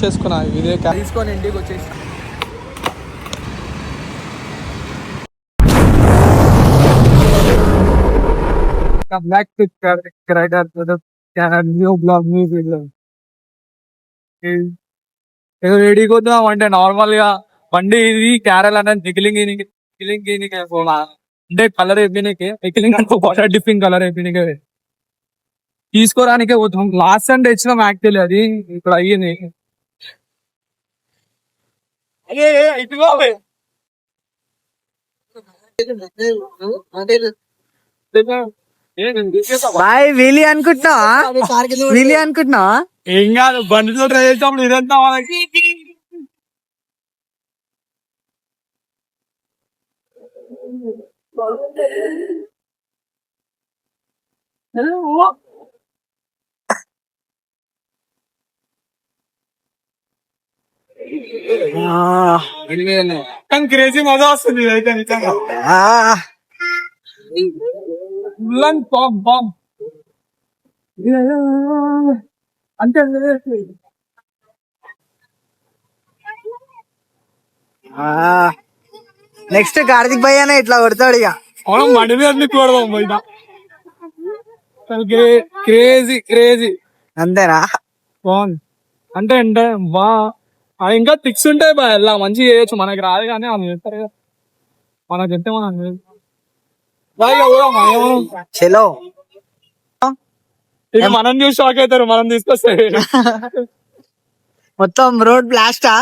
చేసుకున్నా ఇదే తీసుకొని ఇంటికి వచ్చేసి back to new blog new video. ఏదో రెడీకి వద్దాం అంటే నార్మల్ గా బండి ఇది క్యారల్ అనేది నిఖిలింగ్ అంటే కలర్ అయిపోయినాయి నిఖిలింగ్ అనుకో వాటర్ డిఫింగ్ కలర్ అయిపోయినాయి తీసుకోవడానికే పోతాం. లాస్ట్ సండే ఇచ్చినాం యాక్చువల్లీ, అది ఇప్పుడు అయ్యింది. బాయ్ వీలి అనుకుంటున్నావా? వీలి అనుకుంటున్నావా? ఏం కాదు, బండిలో ట్రై చేసినప్పుడు ఇదంతా మనకి కానీ క్రేజీ మజా వస్తుంది అయితే నిజంగా. అంటే నెక్స్ట్ కార్తిక్ భయ్యానే ఇట్లా కొడతాడు ఇక. మనం బండి మీద కొడదాం పోయినా. క్రేజీ క్రేజీ అంతేనా? బాగుంది. అంటే బా ఇంకా టిక్స్ ఉంటాయి బా, ఎలా మంచిగా చేయొచ్చు. మనకి రాదు కానీ వాళ్ళు చెప్తారు కదా, మనకు చెప్తే మనం చలో ఇక మనం చూసి షాక్ అవుతారు మనం తీసుకొస్తే. మొత్తం రోడ్ బ్లాస్టా?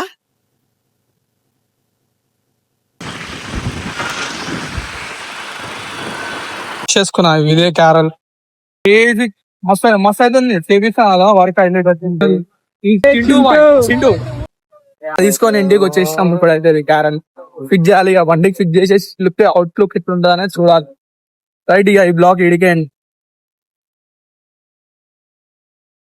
చేసుకున్నా ఇదే క్యారల్ మస్తు మస్తు అవుతుంది. చేపిస్తా వర్క్ అయింది. తీసుకొని ఇంటికి వచ్చేసినాం. ఇప్పుడైతే క్యారల్ ఫిక్స్ చేయాలి, ఇక బండికి ఫిక్స్ చేసేసి లుక్ అవుట్ లుక్ ఇట్లుంటుందనే చూడాలి. రైట్, ఇక ఈ బ్లాగ్ ఇడికేయండి.